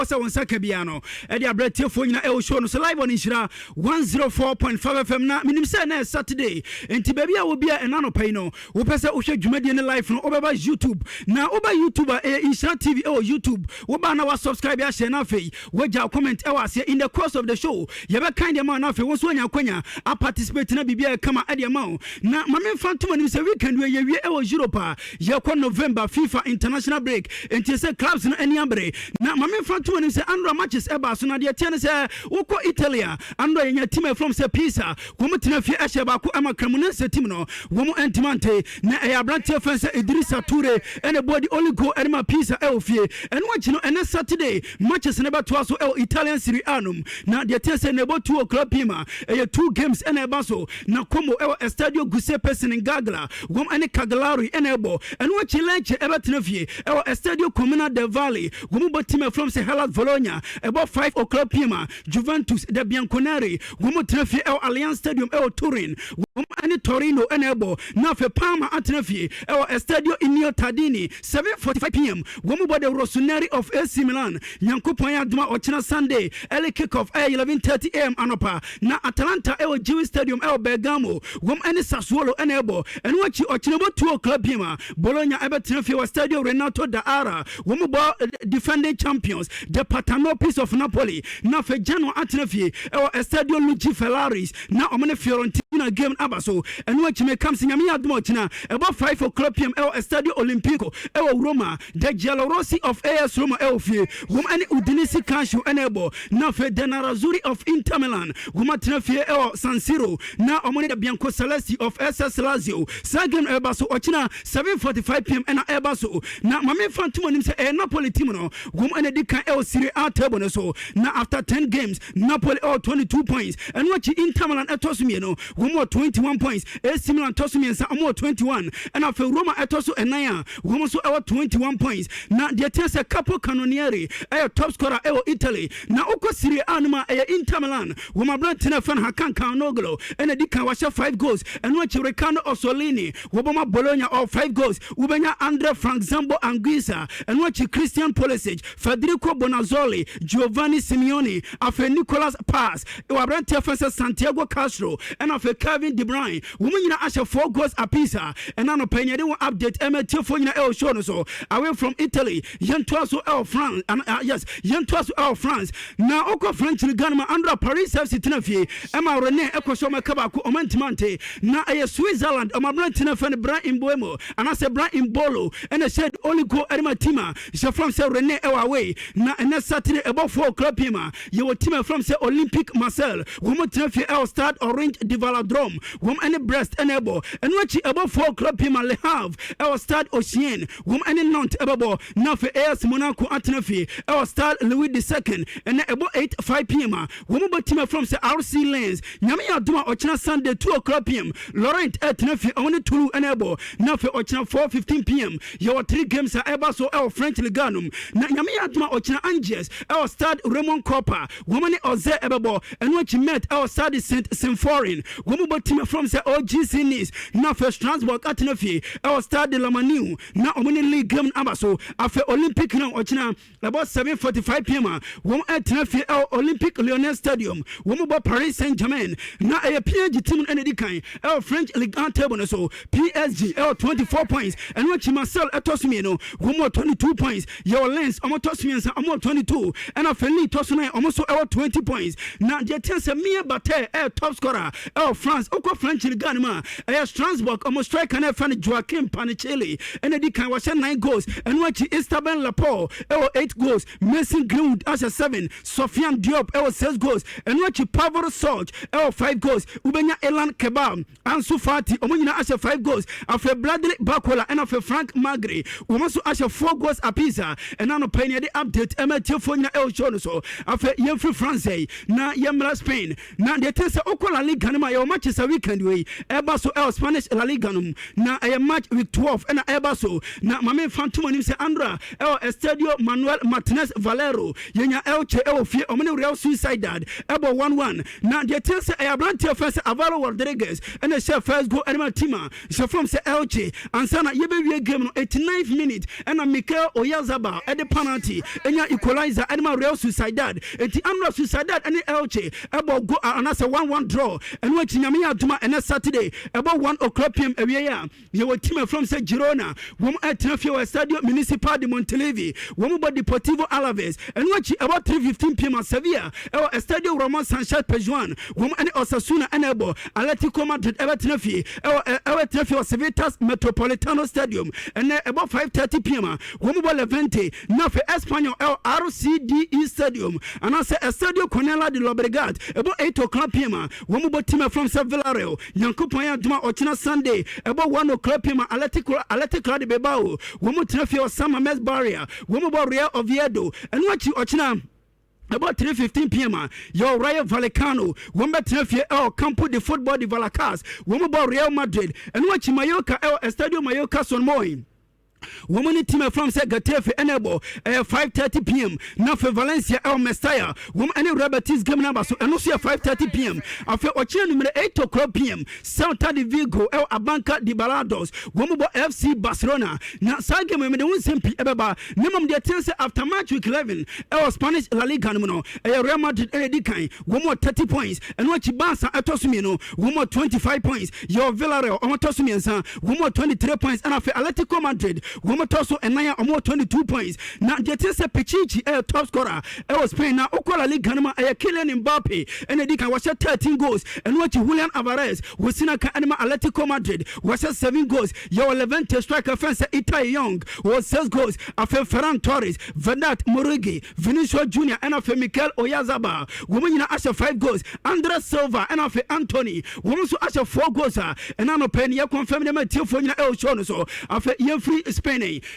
Saka Biano, Eddie Abretia for you show us live on Nhyira 104.5 FM. Na minim say na Saturday. Enti baby I will be an anopino. We pesa wo hwe dwumadi ne live no oba YouTube. Na oba YouTube Nhyira TV YouTube. Wo ba na wa subscribe ya share na afei. We ja comment e was in the course of the show. Ye be kind man na afei wo so anya kwanya a participate na bibia kama e de ma. Na mame fantom anim say weekend we ye Europe. Ye kwa November FIFA international break. Enti say clubs no ani abre. Na mame fantom when say Andra matches eba so na de tiane say woko Italia Andra yenya team from say Pisa wo mutina fi ahye ba ko ama Cremonese team no wo mu entimante na e abrante fan say Idrissa Toure and body only go anima Pisa e ofie and watch no and Saturday matches never to so Italian Serie A num na de tiane say nebo 2 o'clock pima e 2 games and eba so na Como e Estadio Giuseppe Seningagla wo ane Cagliari and ebo and watch lunch eba tenafie e Estadio Comuna del Valle wo mu team from say Bologna about 5 o'clock p.m. Juventus de Bianconeri womo trafie el Allianz Stadium el Turin womo ani Torino enebo na fe Parma atrafie el Estadio Inio Tardini 7:45 p.m. womo bode Rossoneri of AC Milan Nyankopon aduma ochina Sunday early kick off 11:30 a.m. anopa na Atalanta el Jewish Stadium el Bergamo womo ani Sassuolo enebo enwachi ochina bo 2 o'clock p.m. Bologna ebe trafie wa Stadio Renato da Ara womo bo defending champions the Patanopis of Napoli na fe Jano Atrafie e Estadio Luigi Ferraris na omene Fiorentina game abaso enu achime kamsi nyame admo china about 5 o'clock p.m. e Estadio Olimpico e Roma the Giallorossi of AS Roma e ofie wom ani Udinese Calcio enebo na fe Nerazzurri of Inter Milan wom atrafie e San Siro na omene de Bianco Celesti of SS Lazio sagem e baso ochina 7:45 p.m. na e baso na mame fantum nim se e Napoli team no wom ani dikan e Serie A table so now after 10 games Napoli 22 points and watch Inter Milan etosumi no wo 21 points AC Milan tosumi nsa amo 21 and after Roma etoso enaya wo so 21 points now the tense capo canonieri top scorer Italy now oko Serie A no Inter Milan wo ma brand tena fan Hakan Kanoglu and di kan washa 5 goals and watch Riccardo Orsolini wo ma Bologna 5 goals wo benya Andre Frank Zambo Anguissa and watch Christian Pulisic Federico Bonazzoli Giovanni Simeone afe Nicolas Paz Wabrante afense Santiago Castro and afe Kevin De Bruyne women nyina ashe 4 goals apisa and ano penyade won update emetio for nyina el show no so away from Italy yentoaso el France and yes yentoaso el France na oko French Ligue 1 under Paris FC tenafie ema René ekosho makaba ko omantimante na Switzerland omabrante na fan Brian Mbuemo and ase Brian Mbolo and a said only go Edma Tima she from say René away na Saturday about 4 o'clock p.m. You team from say Olympic Marseille. Womo traffic El Stade Orange de Valadrome. Wom any Brest enable. And watch about 4 o'clock p.m. Le Havre El Stade Ocean. Wom any Nantes ebabo. Now for AS Monaco Atnafi El Stade Louis II. And about 5 p.m. Womo team from say RC Lens. Nyame aduma ochina Sunday 2 o'clock p.m. Laurent Atnafi only Toulouse enable. Now for ochina 4:15 p.m. Your 3 games are ever so El French Ligue 1. Na nyame aduma ochina Angers El Stade Raymond Coppa woman Oze Ebebo and what you met El Stade Saint-Symphorien woman team from say OGC Nice now for Strasbourg Atnafi El Stade de la Manu now omani league game abaso after Olympic now ochina about 7:45 p.m. woman Atnafi El Olympic Lyonnais Stadium woman Paris Saint-Germain now a PSG team and kind El French Ligue 1 table so PSG El 24 points and what you Marcel Etosmi no woman 22 points your Lens Omotosmi and 22 and a Feli Tosuna almost 20 points. Now the tense me Bate top scorer France Oko French Ganima Strasbourg almost strike and fan Joaquin Panicelli and the can was 9 goals and watch Esteban Lapo 8 goals Mason Greenwood as 7 Sofiane Diop 6 goals and watch Pavor Solj 5 goals Ubenya Elan Kebab Ansu Fati Omuna as 5 goals after Bradley Bakola and after Frank Magri almost as 4 goals apiece and now penny the update Emetiofonia El Shono so after Yemfree France na Yemla Spain na the tense Okola Liga Ganima your matches a weekend way Ebaso El Spanish La Liga na a match week 12 and Ebaso na mame fantum nim se Andra El Estadio Manuel Martinez Valero yenya Elche El Fie omene Real Suicide Ebo 1-1 na the tense a Ablante first Avalo Rodriguez and the chef first go Edma Tima so from se Elche and sana yebe game no 89th minute and Mikel Oyarzabal at the penalty and equalizer anima Real Sociedad enti Anra Sociedad any Elche ebo go anasa 1-1 draw and which nyame aduma and Saturday about 1 o'clock p.m. awia ye were team from say Girona wom atnafio Estadio Municipal de Montelevi wom bo Deportivo Alaves and which about 3:15 p.m. at Sevilla Estadio Ramon Sanchez Pizjuan wom any Osasuna enable Atletico Madrid Evertonfi Evertonfi Civitas Metropolitano Stadium and about 5:30 p.m. wom bo Levante now for Espanyol RCDE Stadium and I say Estadio Conella de Llobregat about 8 o'clock p.m. wom bo team from Villarreal Yankupoya Duma Ochina Sunday about 1 o'clock p.m. Atletico de Bilbao wom trafio Sama Mes Barrier wom bo Real Oviedo and what you Ochina about 3:15 p.m. Your Rayo Vallecano, Wamba Trafia El Campo de Football de Vallecas, Wamba Real Madrid, and what you Mallorca El Estadio Mallorca Son Moin. Woman team from Getafe enable 5:30 p.m. Now for Valencia El Mestalla. Woman any Robertis game number so and also 5:30 p.m. After Ochina number 8 o'clock p.m. Celta de Vigo El Abanca de Balados. Woman FC Barcelona. Now Saga me the one simple ebeba. Minimum the attendance after match week 11. El Spanish La Liga no. Real Madrid Edikan. One more 30 points. And what Barca Atosumino. One more 25 points. Your Villarreal on Tosumian. One more 23 points. And after Atletico Madrid. Womotoso and Naya almost 22 points. Now the Tessa Pichichi top scorer. Was Spain now Okola League Ganama Kylian Mbappe and Edika was 13 goals and what Julian Alvarez was Sinaka Anima Atletico Madrid was 7 goals. Your 11th striker fence Itai Young was 6 goals. After Ferran Torres, Vedat Morigi, Vinicius Jr. and after Mikel Oyazaba. Woman in Asha 5 goals. Andres Silva and after Anthony. Woman so Asha 4 goals and Ano Penny confirmed them at Tilfonia El Shonoso after Free Spain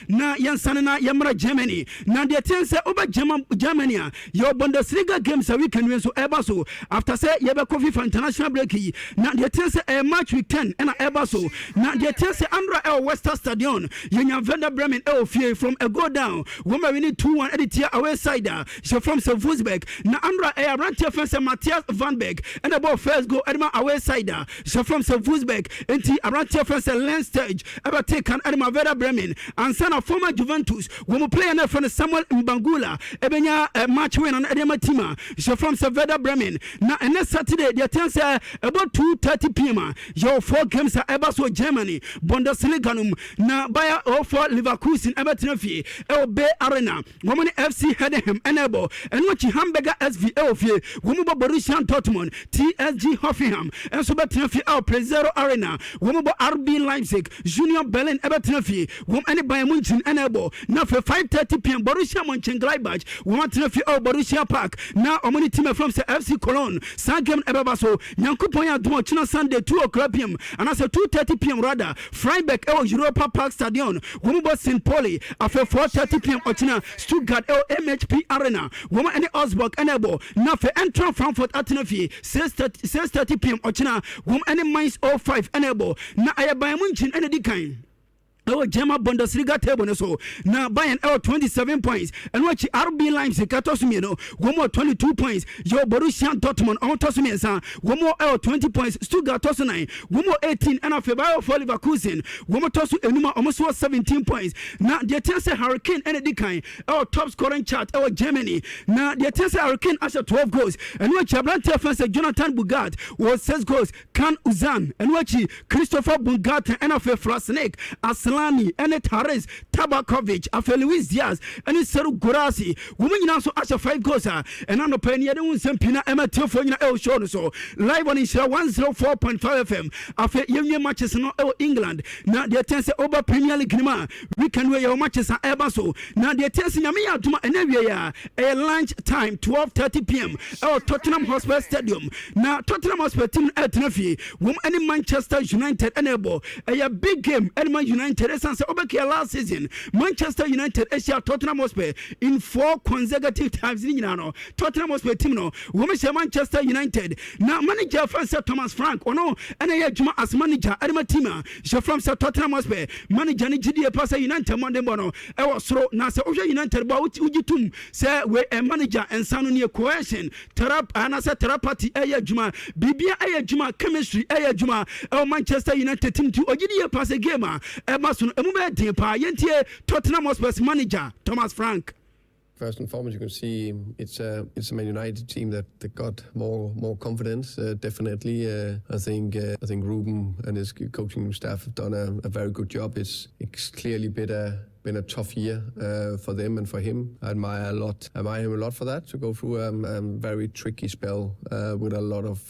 na yansana yamra Germany na the tense over Germany your Bundesliga games a weekend win so eba so after say yeba coffee for international break na the tense a match week 10 and eba so na the tense Andra El Western Stadion yenya Werder Bremen El Fie from a go down woman we need 2-1 edit here away side so from Wolfsburg na Andra El Rantia fence Matthias Van Beek and about first go Edma away side so from Wolfsburg enti Rantia fence Lens stage about take an Edma Werder Bremen and son of former Juventus when we play enough from Samuel Mbangula ebenya match win on Edema Tima so from Werder Bremen now and next Saturday the tense about 2:30 p.m. your 4 games are ever so Germany Bundesliga na Bayer for Leverkusen Evertonfi LB Arena woman FC Heidenheim enable and what Hamburger SV Elfie woman Borussia Dortmund TSG Hoffenheim and so Evertonfi El Prezero Arena woman RB Leipzig Junior Berlin Evertonfi woman any Bayern Munich enable now for 5:30 p.m. Borussia Mönchengladbach want to feel Borussia Park now omoni team from FC Cologne san game ebabaso Nyankopon ya do China Sunday 2 o'clock p.m. and as 2:30 p.m. rather Freiburg Europa Park Stadion woman St. Pauli after 4:30 p.m. Ochina Stuttgart MHP Arena woman any Augsburg enable now for Eintracht Frankfurt Atinafi 6:30 p.m. Ochina woman any Mainz 05 enable na aya Bayern Munich any kind our German Bundesliga table so now Bayern 27 points and watch RB Leipzig Katosumino one more 22 points your Borussia Dortmund on Tosumiensa one more 20 points Stuttgart Tosu 9 one more 18 and after Bayer for Leverkusen one more Tosu Enuma almost 17 points now the Tennessee Hurricane and the kind our top scoring chart our Germany now the Tennessee Hurricane has 12 goals and watch Abrante fans Jonathan Bugart was 6 goals Kan Uzan and watch Christopher Bugart and after Frasnek Aslani and Tares Tabakovic after Luis Diaz and Seru Gorasi woman also as 5 goals and I'm not paying yet one Pina Emma Tilfonia El Show so live on Nhyira 104.5 FM after young matches in England now the attendance over Premier League we can wear your matches at Ebaso now the attendance in Yamia Duma and area a lunch time 12:30 p.m. Tottenham Hotspur Stadium now Tottenham Hotspur team at Nefi woman any Manchester United enable a big game Edmund United last season Manchester United Asia Tottenham Hotspur in 4 consecutive times Tottenham Hotspur team no woman Manchester United now manager Francis Thomas Frank no and I juma as manager Edma Tima she from Tottenham Hotspur manager ni GDA pass United Monday bono e was so na se United ba ujitum say we a manager and sanu ne cohesion therapy juma bibia juma chemistry juma Manchester United team to GDA pass a gamer Tottenham Hotspur's manager Thomas Frank. First and foremost, you can see it's a Man United team that got more confidence. Definitely, I think Ruben and his coaching staff have done a very good job. It's clearly been a tough year for them and for him. I admire him a lot for that, to go through a very tricky spell with a lot of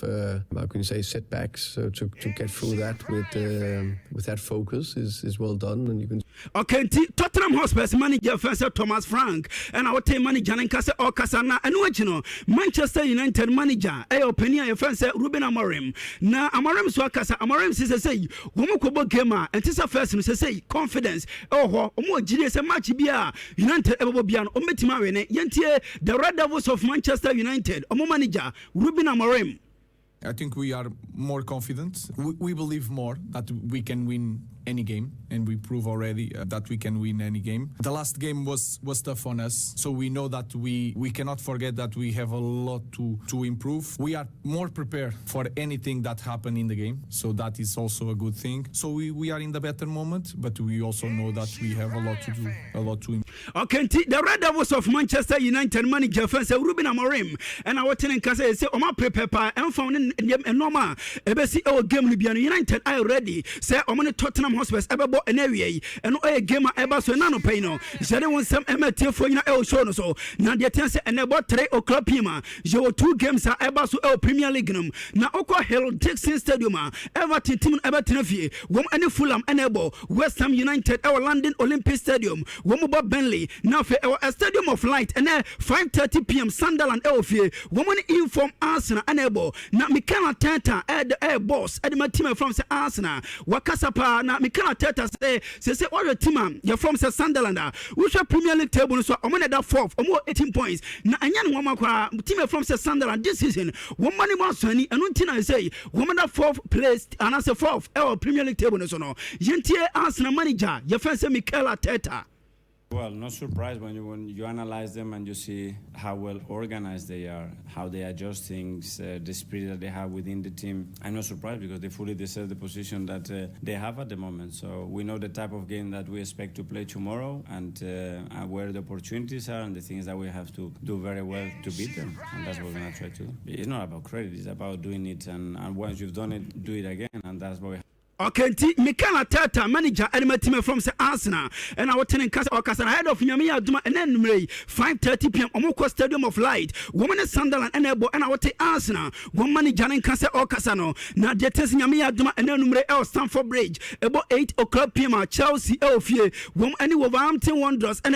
how can you say, setbacks. So to get through that with that focus is well done, and you can. Okay, Tottenham Hotspur's manager Sir Thomas Frank and our team manager Nkase Okasana and what Manchester United manager opinion your friend Ruben Amorim. Na Amorim so akasa Amorim say womo kobo game and this first say confidence Gide se match bia United ebo bia no ometima we ne yentie the Red Devils of Manchester United omo manager Ruben Amorim. I think we are more confident. We believe more that we can win any game, and we prove already that we can win any game. The last game was tough on us, so we know that we cannot forget that we have a lot to improve. We are more prepared for anything that happened in the game, so that is also a good thing. So we are in the better moment, but we also know that we have a lot to do, a lot to improve. Okay, the Red Devils of Manchester United manager Ruben Amorim and our tenant Nkase say Oma prepare and found in normal ebesi our game United are ready say Omani Tottenham Hotspurs ebebo area and a game eba so na no pay no jere won sam emetie fo nyina e show no so na de tense enebo 3 o'clock pm je 2 games a eba so e Premier League num na okọ Hill Dixon Stadium Everton team eba tenafie wom ene Fulham enebo West Ham United e London Olympic Stadium wom bo Burnley na fe e Stadium of Light and 5:30 pm Sunderland e ofie wom ene inform Arsenal enebo na Mikel Arteta e boss e my team from say Arsenal wakasa pa na Mikel Arteta say all your team you from say Sunderland we show Premier League table so omo na that 4th omo 18 points na anya no makwa team from say Sunderland this season one money more sunny and until I say woman that 4th place and as a 4th our Premier League table so no yentie Arsenal manager you say Mikel Arteta. Well, no surprise when you analyze them and you see how well organized they are, how they adjust things, the spirit that they have within the team. I'm not surprised because they fully deserve the position that they have at the moment. So we know the type of game that we expect to play tomorrow and where the opportunities are and the things that we have to do very well to beat them. And that's what we're going to try to do. It's not about credit, it's about doing it. And once you've done it, do it again. And that's what we have. Okay, Mikel Arteta manager and my team from Arsenal and our tenant Costa ahead of Nhyira Duma and then 5:30 p.m. Omoko Stadium of Light. Woman in Sunderland and our Arsenal. One manager in Kase Okasano. Now the test Nhyira Duma and then Stamford Bridge about 8 o'clock p.m. Chelsea Elfie. Woman any Wolverhampton Wanderers and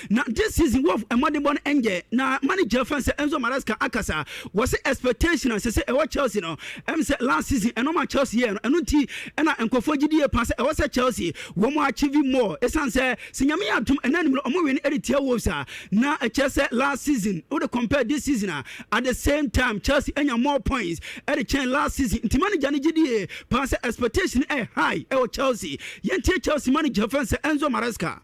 now this season Wolf and Moneyborn Enge. Now manager fans Enzo Maresca Akasa was the expectation as say Chelsea no. Say last season and no Chelsea here and nkofo gidi pass e was Chelsea wo mo achieve more esan say sinyame atum enanimro omo win editia wolves na Chelsea last season we compare this season at the same time Chelsea enya more points at the chain last season nti manager ni gidi pass expectation high e Chelsea yentie Chelsea manager fans Enzo Maresca.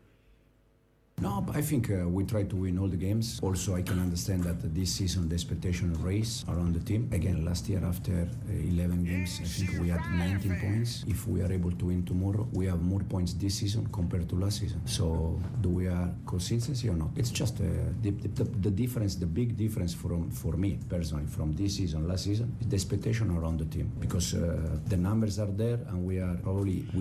No, I think we try to win all the games. Also, I can understand that this season the expectation raise around the team. Again, last year after 11 games, I think we had 19 points. If we are able to win tomorrow, we have more points this season compared to last season. So, do we have consistency or not? It's just the difference, the big difference for me personally from this season, last season, is the expectation around the team because the numbers are there and we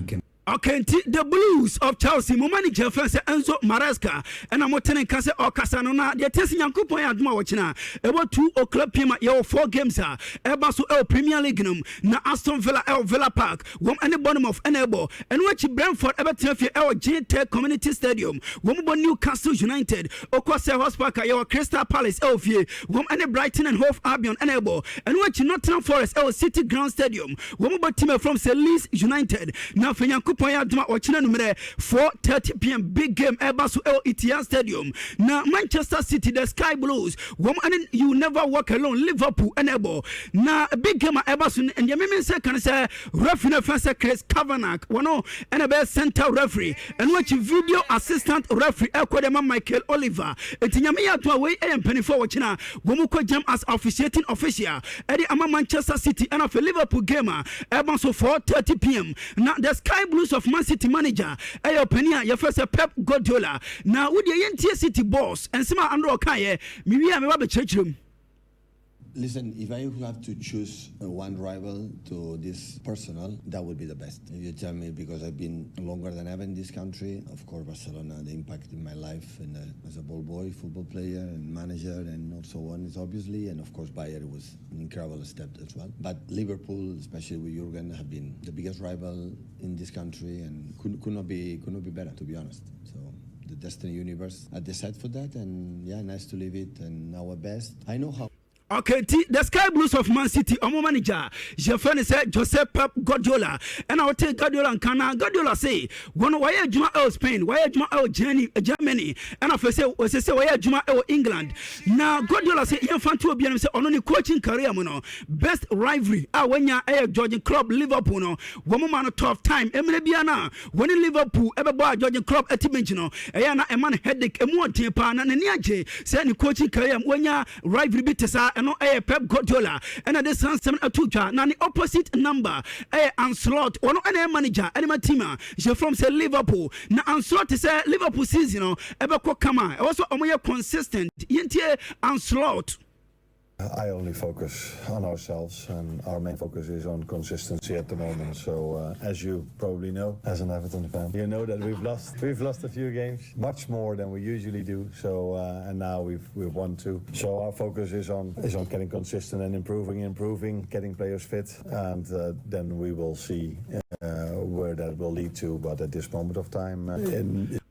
can. Okay, the Blues of Chelsea, my manager first Enzo Maresca, and I'm telling Kase or Casanona, the testing young couple at Mawachina, about 2 o'clock p.m. Your 4 games are Ebasu El Premier League, na Aston Villa El Villa Park, one and the bottom of Enable, and watch Brentford Everton El J Tech Community Stadium, one more Newcastle United, Okwase Hospital, your Crystal Palace Elfie, one and the Brighton and Hove Albion Enable, and watch Nottingham Forest El City Ground Stadium, one more team from Leeds United, now for young Poya Duma Ochina numere 4:30 p.m. big game Ebasu El Itian Stadium. Now Manchester City the Sky Blues. Woman you never walk alone. Liverpool enable. Now big game Ebasu and Yemen second say referee first Chris Kavanagh. One and a best center referee and watch video assistant referee Ekodema Michael Oliver. Etinyamiya to away and penny for watchina. Womuko jam as officiating official. Eddie Ama Manchester City and of a Liverpool gamer. Ebasu 4:30 p.m. Now the Sky Blues Blues of Man City manager Penia your first Pep Guardiola now with the NTA City boss and some under Okaye me church room. Listen, if I have to choose one rival to this personal, that would be the best. If you tell me, because I've been longer than ever in this country, of course, Barcelona, the impact in my life and as a ball boy, football player and manager and so on is obviously, and of course Bayern was an incredible step as well. But Liverpool, especially with Jurgen, have been the biggest rival in this country and could not be better, to be honest. So the Destiny Universe had decided for that, and yeah, nice to live it and our best. I know how. Okay, the Sky Blues of Man City, Omo manager, your friend said Joseph Pep Guardiola, and I'll take Guardiola and Kana. Guardiola say, one why Juma El Spain, why Juma El Germany, and I say, why Juma El England. Now Guardiola say, you fan to be and say, on coaching career, mono, best rivalry, when you're a Georgian club, Liverpool, no, one man a tough time, Emily Biana, when in Liverpool, ever boy Georgian club at Timenchino, a man headache, a more tapan, and a Niaje, saying coaching career, when you're rivalry bittesa. No Pep Guardiola and at the San Seven Atucha na the opposite number Anslot or no any manager any team she from say Liverpool na Anslot say Liverpool season ever come also consistent yintie Anslot. I only focus on ourselves, and our main focus is on consistency at the moment. So, as you probably know, as an Everton fan, you know that we've lost a few games, much more than we usually do. So, and now we've won 2. So our focus is on getting consistent and improving, getting players fit, and then we will see where that will lead to. But at this moment of time,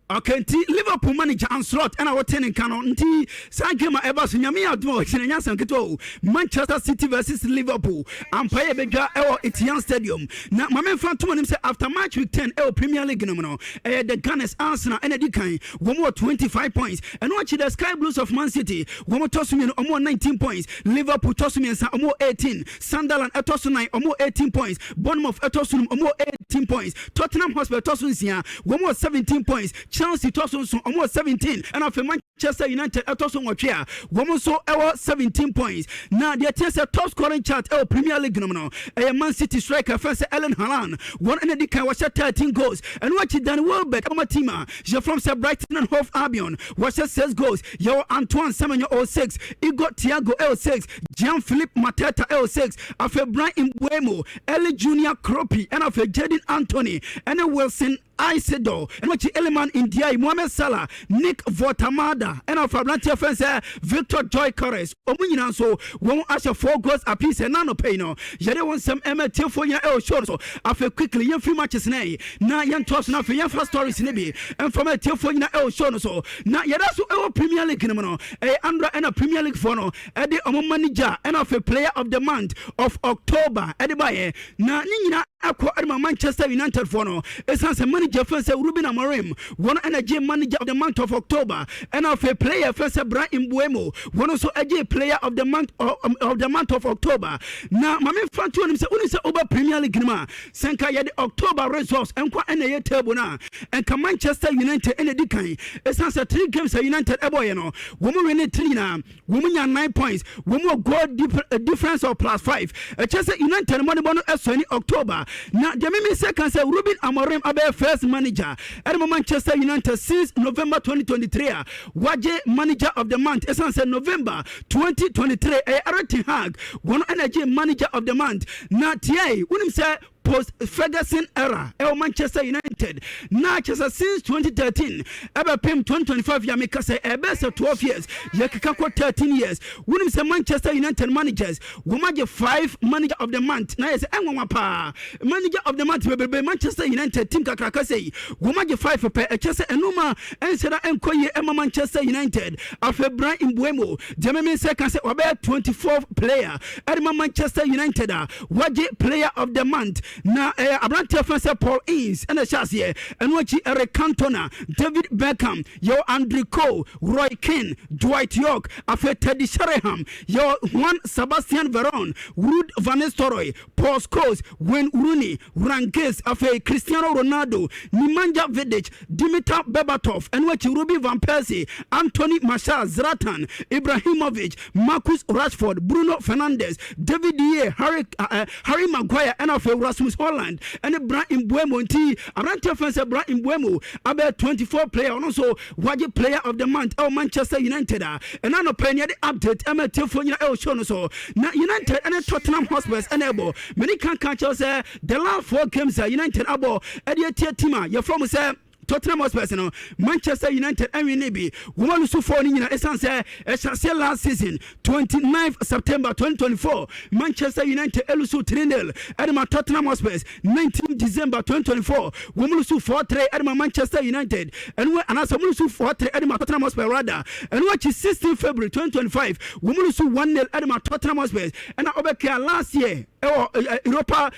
okay, Liverpool manager Anslot and our tenant canon. Sankema Evers, Yamia Dmo, Chinyansan Manchester City versus Liverpool. Empire Beja El Etienne Stadium. Now, my man Frantuman himself after match week 10 El Premier League. The Gunners Arsenal and Edikan, one more 25 points. And watch the Sky Blues of Man City, one more Tosumian, more 19 points. Liverpool Tosumian, more 18. Sunderland Etosunai, more 18 points. Bournemouth Etosunum, more 18 points. Tottenham Hotspur Tosunsia, one more 17 points. Chelsea Tosun almost 17 and after Manchester United Tosun Wachia woman so 17 points. Now the attention top scoring chart Premier League nominal a Man City striker first Ellen Haaland one and the can was 13 goals and watch it Dan Welbeck Amatima je from Brighton and Hove Albion was 6 goals your Antoine Semenyo 06 Igor Thiago L6 Jean-Philippe Mateta L6 after Brian Mbuemo Eli Junior Kropi and after Jadon Anthony and Wilson Isidore and watch element in Dia Mohamed Salah Nick Votamada and our Fablantia fans Victor Joy Corres Omunyina so won ask 4 goals apiece and nano pay no yet want some MT for your L short so after quickly young few matches na young toss na for young first stories nibi and from a for your L short so na yet also Premier League no Andra and a Premier League for no at the manager and of a player of the month of October at the buy na Nhyira akwa Manchester United for no essence money First Ruben Amorim, one energy manager of the month of October, and of a player first Brian Mbuemo, one also a player of the month of October. Now, my man Frank him say only say over Premier League ma senka ya the October results and kwa na table na and Manchester United and the kind. Essence 3 games United eboy no. Woman win 3 na, woman 9 points, woman goal difference of +5. Chelsea United money bono in October. Now, the me second say Ruben Amorim abe first manager at Manchester United since November 2023. Waje manager of the month. Essence November 2023. Eric Hag, one energy manager of the month. Now, TA, when him say post Ferguson era Manchester United na chesa since 2013 eba pem 2025 ya make say best 12 years ya kika 13 years wunim say Manchester United managers wo mage 5 manager of the month na yes enwa pa manager of the month be Manchester United team kakaka say wo mage 5 pe chesa enuma ensera enkoye ema Manchester United afa Brian Mbuemo Jeremy say can say obe 24th player at Manchester United waje player of the month na Abrante Francis Paul Ince and the Chassier and wachi Eric Cantona David Beckham yo Andrew Cole Roy Keane Dwight York afa Teddy Sheringham yo Juan Sebastian Veron Ruud van Nistelrooy Paul Scholes Wayne Rooney Ranges afa Cristiano Ronaldo Nemanja Vidic Dimitar Berbatov and wachi Ruben van Persie Anthony Martial Zlatan Ibrahimovic Marcus Rashford Bruno Fernandes David Harry Maguire and afa Rasmus Rasmus Holland and Bra Mbuemo nti abrante offense Bra Mbuemo about 24 player and also waje player of the month Manchester United and ano penye the update ama telefone na show no so na United and Tottenham Hotspur and ebo many can catch us the last 4 games United abo e de team you from say Tottenham Hotspur Manchester United and Nibi woman so for ni na esan say last season 29th September 2024 Manchester United elusu 3-0 at Tottenham Hotspur 19th December 2024 woman so 4-3 at Manchester United and we anasa woman so 4-3 at Tottenham Hotspur rather and watch 16th February 2025 woman so 1-0 at Tottenham Hotspur and obeka last year Europa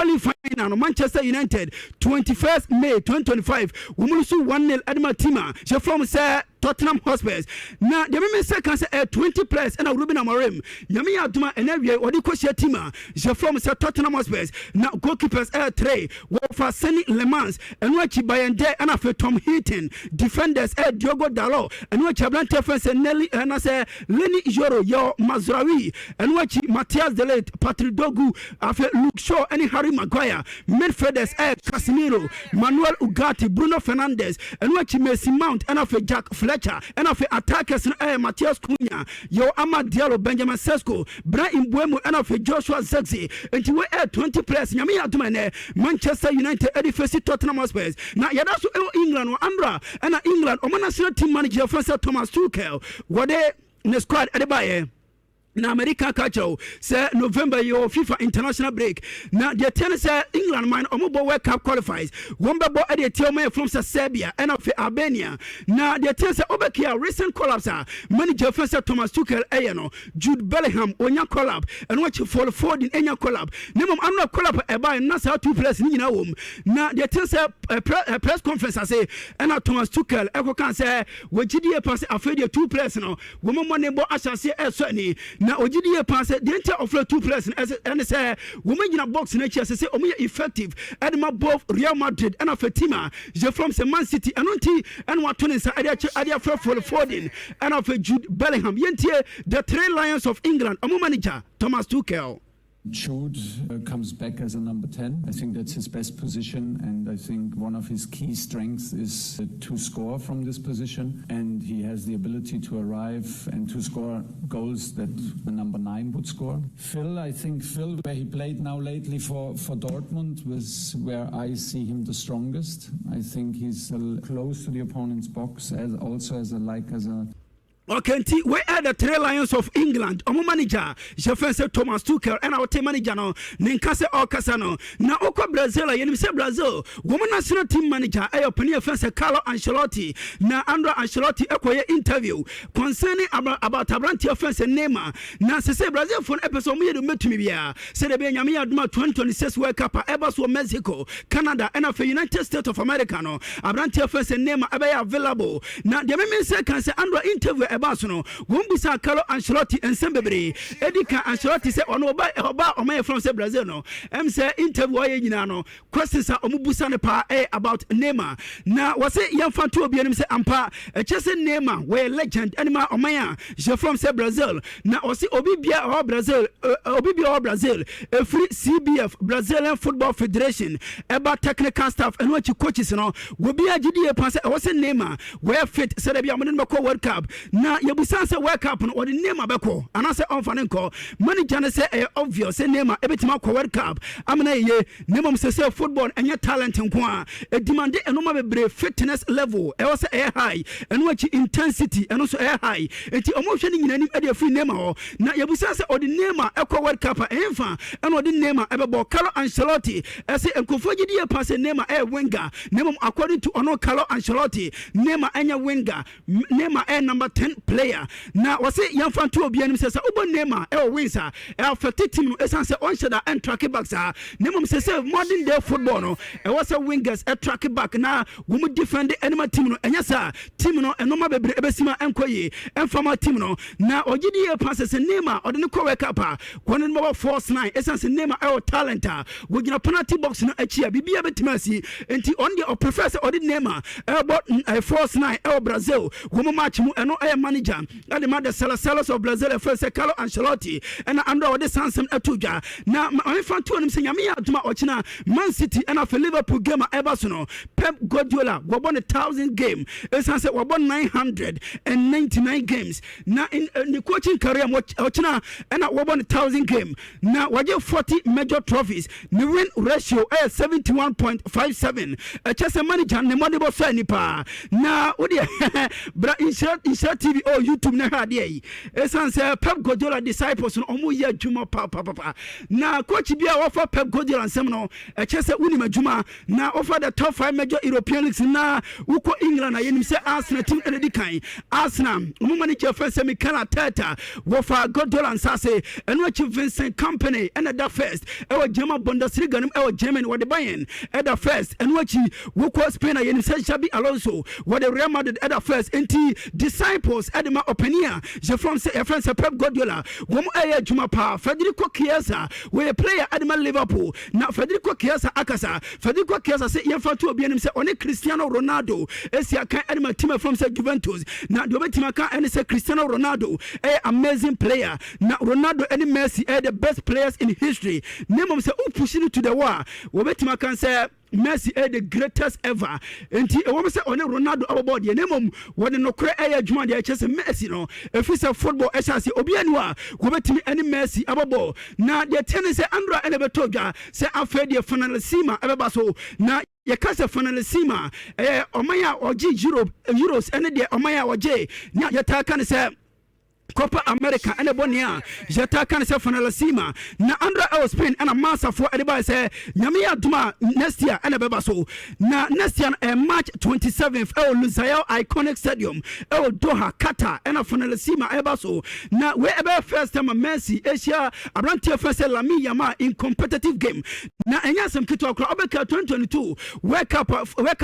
League final Manchester United 21st May 2025 women so 1-0 at my team je from say Tottenham Hotspur na the me say can say 20 players and Ruben Amorim nyame aduma enawia odi kwhia team je from say Tottenham Hotspur na goalkeepers 3 for Senny Lemans and wachi Bayende and afa Tom Heaton defenders Diogo Dalot and wachi Abrante defense Nelly and say Lenny Joro yo Mazraoui and wachi Matthias Delete Patrick Dogu afa Luke Shaw and Harry Maguire midfielders Casemiro Manuel Ugarte Bruno Fernandes and wachi Mason Mount and afa Jack Fletcher and of attackers Matthias Cunha, yo Amad Diallo, Benjamin Sesko, Brian Mbuemo and of Joshua Zexi, and you were 20 players. Yami Adumane, Manchester United, Eddie Facey, Tottenham Hotspur. Now Yadasu England or Andra and England, or national team manager Francis Thomas Tuchel, what they in the squad at the Bayer. Na America kacho say November your FIFA international break na the tennis England man omobo World Cup qualifies womba bo e the from Serbia and of Albania na the tennis obekia recent collapse manager Francis Thomas Tuchel no Jude Bellingham onya collab and watch for Ford in enya collab nemom amna collab e buy na say 2 players ni nyina wom na the tennis press conference say and Thomas Tuchel e ko kan say wagidie pass afedi 2 players no womo mo ne bo asase e so ni na ogidie pass the enter of 2 players and say women in a box na chi say omo effective and ma both Real Madrid and of a team je from Man City and unti and what turn say adia for Foden and of Jude Bellingham yentie the 3 Lions of England omo manager Thomas Tuchel. Jude comes back as a number 10. I think that's his best position, and I think one of his key strengths is to score from this position, and he has the ability to arrive and to score goals that the number 9 would score. I think Phil, where he played now lately for Dortmund, was where I see him the strongest. I think he's close to the opponent's box, as a Okay, we are the 3 Lions of England. Omo manager, Jefferson Thomas Tuchel, and our team manager no, Ninkase Okasano. Na oko Brazil, you say Brazil. Woman national team manager, I open your fence Carlo Ancelotti. Na Andrea Ancelotti ekoye interview concerning about Abrante offense Neymar. Na se Brazil for episode me do meet me bia. Say the be nyame aduma 2026 World Cup ebas for Mexico, Canada, and of the United States of America no. Abrante offense Neymar be available. Na the me say can say Andrea interview Basono, Wumbisa Carlo Ancelotti and Sembebre, Edika Ancelotti say on Oba Omaya from Brazil no. Say interview no questions are Omubusa pa about Neymar. Now was it young fan to be say Ampa, a Chese Neymar, where legend Anima Omaya, je from Brazil. Now was it Obibia or Brazil, Obibia or Brazil, a free CBF, Brazilian Football Federation, about technical staff and what you coaches no, will be a GDA pass, was a Neymar, where fit said a Yaman World Cup. Na yebusan se World Cup no odi name abeko anase onfanenko manager say obvious say name ebetima ko World Cup amna ye name say football enye talent nko a demand enoma bebre fitness level e was high and what intensity and also high enti omohwe ni nyina nim e free name ho na yebusan se odi name ekọ World Cup enfa and odi name ebebo Carlo Ancelotti say enkofo gidi pass name winger name according to ono Carlo Ancelotti name enya winger name number 10 player. Now was it young fan to be says Ubo Nema wins affected team essence on shada and track back Nemum says modern day football no it was a wingers a track back now we defend the enemy team no and yes team no and no bebre ebesima enkoye and former team no now ogidi passes Nema or the World Cup one number 4-9 essence Nema our talent we gina penalty box no achia bibia betimasi enti on the professor or the Nema about 4-9 Brazil we match mu eno manager and the mother Salasalos of Brazil first Carlo Ancelotti and Andro de Sansem Atuja. Now my friend to him saying Yamia Duma Ochina Man City and of Liverpool game Everson Pep Guardiola won 1,000 game. As I said, won 999 games. Now in the coaching career Ochina and won 1,000 game. Now we get 40 major trophies. The win ratio is 71.57. Just a manager ne money bo fa nipa. Now what bra insert TV or YouTube na ha dey. Esan say Pep Guardiola disciples no omo ye adwuma pa. Now coach bia offer Pep Guardiola nsem no just say woni madwuma na offer the top 5 major European leagues na uko England na yenim say Arsenal team edi kan. Arsenal omo manager first say Mikel Arteta wo fa Guardiola nsase eno achi Vincent Company and that first e German Bundesliga nim e Germany wo de Bayern at the first eno achi wo ko Spain na yenim say Xabi Alonso wo de Real Madrid at the first enti disciples at the openia je from say friends Pep Guardiola wo mo e adwuma pa Federico Chiesa we player at the Liverpool na Federico Chiesa akasa Federico Chiesa say ye fa to obi anim say one Cristiano Ronaldo esia kan at the team from say Juventus na do betima kan and say Cristiano Ronaldo amazing player na Ronaldo and Messi the best players in history name say who pushing it to the wall we betima kan say Messi the greatest ever. And he always say on Ronaldo about the name when no cray adwuma dey chese Messi no if it's a football SRC obianwa go betimi any Messi ababo na the ten say Andra and betoga say after the finalissima ebeba so na ye kase finalissima omaya oji euros and the omaya oje na ye ta kan say Copa America and a bonia Jetta can say finalissima na Andra Spain and a master for everybody say Yamia Duma next year and a bebaso na next year March 27th Lusail Iconic Stadium Doha Qatar and a finalissima ebaso na wherever first time Messi Asia Abrantia first Lami Yama in competitive game na enya some kito akra obeka 2022 wake up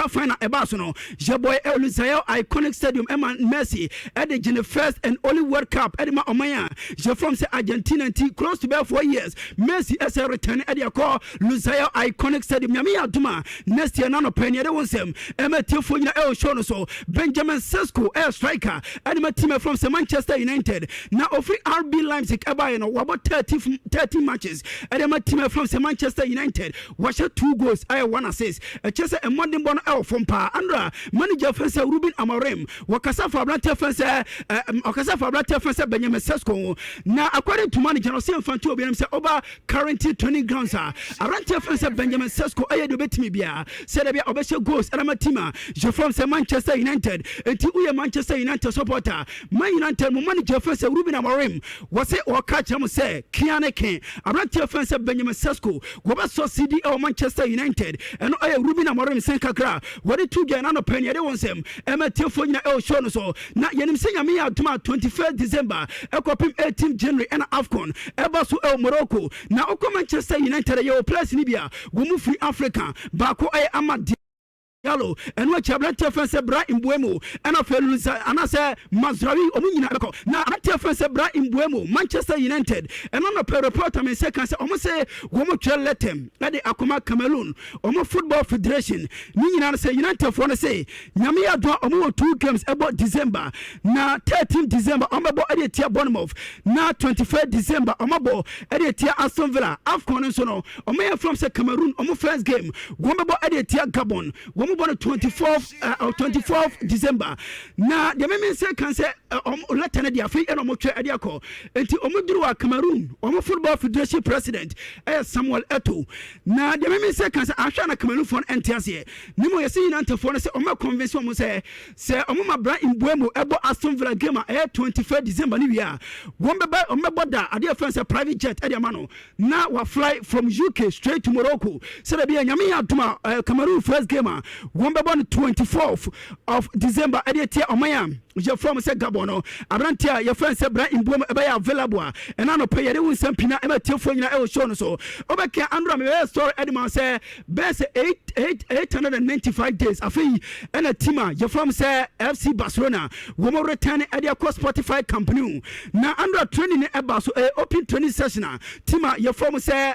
final ebaso no Jaboy Lusail Iconic Stadium Emma Messi at the first and only World Cup Edema Omaya je from say Argentina close to be 4 years Messi as a return at your call Lusail Iconic Stadium Yamia Duma next year nano penny they won sem Emetifo na El Shono so Benjamin Sesko air striker Edema team from say Manchester United now offering RB Leipzig about about 30 matches Edema team from say Manchester United watch 2 goals I 1 assist just a Monday born out from Pa Andra manager fence Ruben Amorim wakasa for Abrante fence okasa for Abrante fence Benjamin Sesko na according to manager no say mfanto obi say over currently training grounds Abrante fence Benjamin Sesko aye do betimi bia say da bia obeshe goals Edema team je from say Manchester United enti uye Manchester United supporter Man United mo manager fence Ruben Amorim was say or catch am say Kiane Ken Abrante fence Benjamin Sesko go ba so CDL Manchester United and aye Ruben Amorim sen kakra what the two gana no penny they won sem Emetifo nyina el show no so na yenim say nyame aduma 21st December ekopim 18 January and AFCON eba so el Morocco na oko Manchester United ye place ni bia go mu free Africa bako aye Amad Yalo and what Abrante fence bra imbuemo and of Lusa and I say Mazrawi omunyina beko na Abrante fence bra imbuemo Manchester United and on a report I say can say almost say womo tell let him na the Akoma Cameroon omo football federation ni nyina say United for say nyame adwa omo 2 games about December na 13 December omo bo e tia Bournemouth na 21 December omo bo e tia Aston Villa AFCON so no omo from say Cameroon omo first game womo bo e tia Gabon womo born 24th December na the men say can say let na dia free and omo twa ade akọ enti omo duru wa Cameroon omo football federation president Samuel Eto'o na the men say can say ahwa na Cameroon for entiase nimo yesi United for say omo convince omo say omo ma bra imbuemo ebo Aston Villa game 21st December ni bia won be omo boda ade friends private jet ade amano na wa fly from UK straight to Morocco say da bia nyame aduma Cameroon first game won be born 24th of December ade omaya je from say Gabon abrantia your friends say bra imbuemo e be available and no pay they won sampina e matifo nyina e show no so obeka andro me story edman say best 895 days afi and a team je from say FC Barcelona wo mo return e dey across Spotify company na andro training e ba so open training session team je from say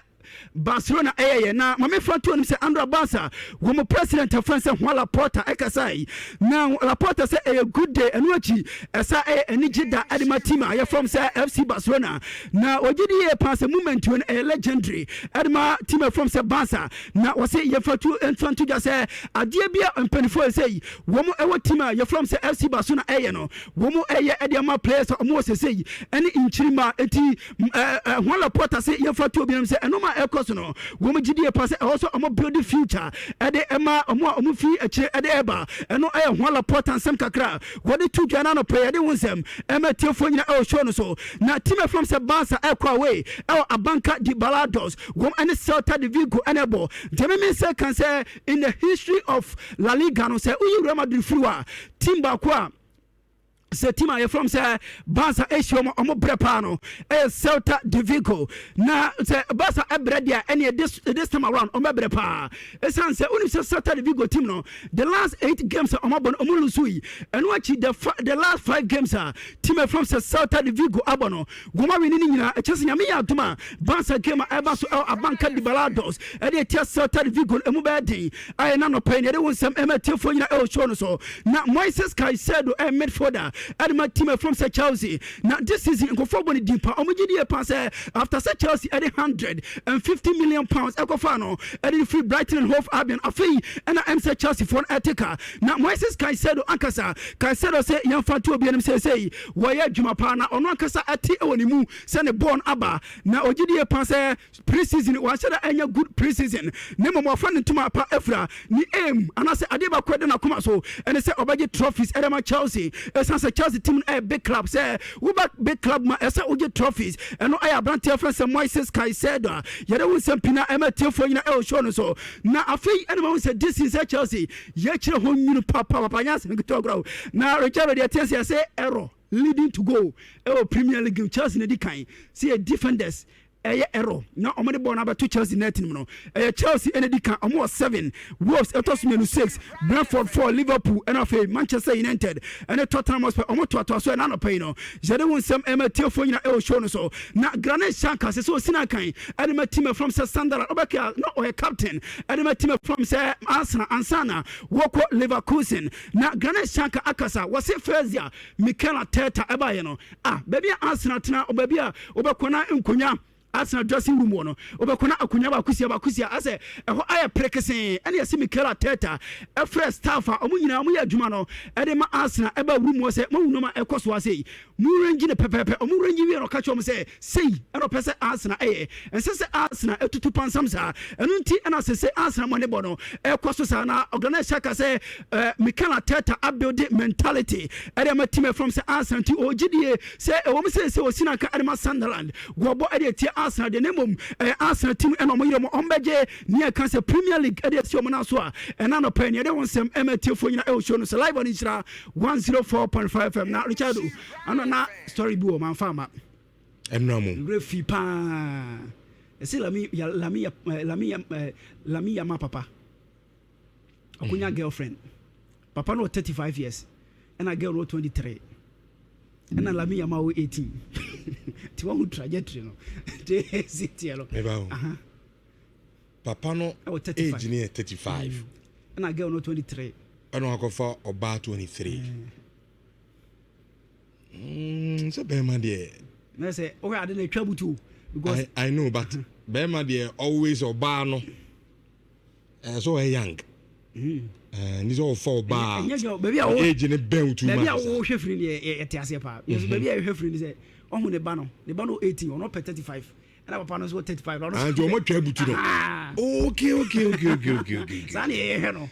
Barcelona na mame front one say Andra Barca wo mo president of France Juan Laporta ekasai now Laporta say a good day and wachi esa enigida adima team aye from say FC Barcelona na ogidi e pass a moment when a legendary adima team from say Barca na we say ye fatu enfantu just say adie bia empanifo say wo mo ewo team ye from say FC Barcelona no wo mo ediama players o mo say any inchirima eti Juan Laporta say ye fatu obi say enoma ekos no wo mo gidi e pass also o mo build the future ede ema o mo fi eche ede eba eno Juan Laporta nsem kakra wo de tu dwana no play de wonsem ema tiefo nyina e show no so na team from say Barca ekwa away e Abanca di Balados wo any Celta de Vigo enable me say can say in the history of La Liga no say uyi Real Madrid free team ba kwa se team aye from say Barca issue omo brepa no Celta de Vigo na say Barca ebredia any this time around omo brepa esan say uni say Celta de Vigo team no the last 8 games omo bon omo lusui and watch the last 5 games team from say Celta de Vigo abono goma wini ni nyina echese nyame ya aduma Barca game eba so Abanca di Balados e dey tia Celta de Vigo emu be den aye na no pay ne dey wonsam emetefo nyina e show no so na Moises Caicedo midfielder and my team from say Chelsea now this season go for body deeper omujidi pass after say Chelsea at 150 million pounds ekofano and free Brighton and Hove Albion afi and I am say Chelsea for an Etika now Moises Caicedo ankasa Caicedo say yamfa to obi em say waya dwuma pa na ono ankasa ati ewonimu say ne born aba na ogidi pass pre-season wa say anya good pre-season ne mo fa ne tuma pa efra ni aim and I say adeba kwede na kuma so and say obaje trophies edema Chelsea say Chelsea team a big club say we back big club ma esa uge trophies and no I brand friend say Moises Caicedo yere won sem pina emete fo nyina e show no so na afei ene ma say this is Chelsea ye kire ho nyunu papa nya se ngito grow na Richard dey tell say error leading to go Premier League Chelsea na di kan see defenders error na omode ball na to Chelsea net no Chelsea energy can almost 7 Wolves etos 6 Brentford 4 Liverpool and of Manchester United and Tottenham Hotspur omoto ato so na no pay no jade won sem emetefo nyina e show no so na Granit Xhaka se so sina kan and my team from Sunderland obeka no o captain and my team from say Arsenal Ansana woko Leverkusen na Granit Xhaka akasa was first year Mikel Arteta eba ye no baby Arsenal tena obabia obekona nkonya Arsenal dressing room wono obekona akunya bakusia ase eho aye prekese ene yesi Mikel Arteta e fresh staff omunyina omu ya adwuma no e de ma Arsenal eba room wo se mawuno ma ekoso ase mu range ne pepepe omu range wi no ka chom se sei eno pese Arsenal ense Arsenal etutu pansam sa enu nti ena se Arsenal mo ne bono ekoso sa na organize ka se Mikel Arteta build mentality e de ma team from se Arsenal ti ogidie se wo me se osina ka Adama Sunderland go bo e de Arsenal the name Arsenal team and omo ombeje near cancer Premier League edesio mo na so a na no pan ye de won sem emetio fo nyina e show no live on Nhyira 104.5 FM na Richard ano na story bi o man fama enramu refi pa ese lami ya ma papa akunya girlfriend papa no 35 years and a girl no 23 and a lami ya ma 18 ti wa trajectory no te city lo papa no age near 35 and a girl no 23 and I go for about 23 so Bema there na say o had na twabutu because I know but Bema there always oba no so young and he's all for bar age in a bell too much baby o hwefri ne etiase pa yes baby a hwefri ne say ohun ne ba no 18 or not 35 and papa no so 35 and you mo twabutu no okay sani he no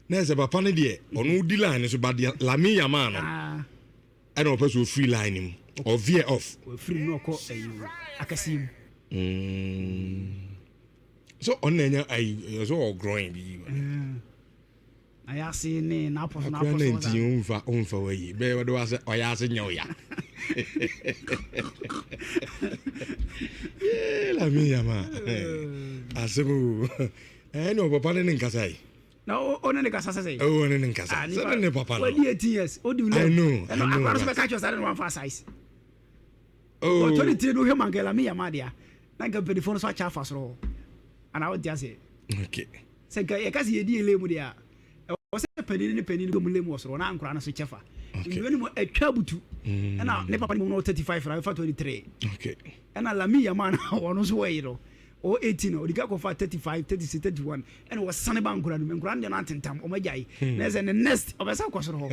na se papa ne de onu di line so ba de lami yama no and o person free line him or veer off free no ko akasim so on enya I so growing bi I see ne na poso na unfa we be we do ase oyase nyoya la mi yama asemu no papa ne nkasai na one ne kasa sai one ne nkasa sai ne papa no 18 years o do I know akwa so be catch us one for size oh 23 no he mangela mi yama dia na ga pedifo no so acha fasoro ana wo dia se okay se ga ye kasi ye di elemu dia o se penini go mulemu osoro na ankura na so chefa ndwani mo atwa butu na ne papa ni mo 35 ra fa 23 okay na lami ya man wono so we no o 18 o diga ko fa 35 36 31 and was sane ba ankura no ankura de na tentam o magyai na se ne next obesa kwosoro ho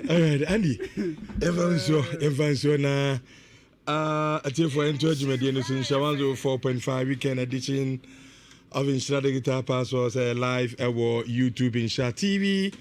alright Andy Evanso na for enjoyment in 4.5 weekend edition of Nhyira Digital Passwords live at YouTube Nhyira TV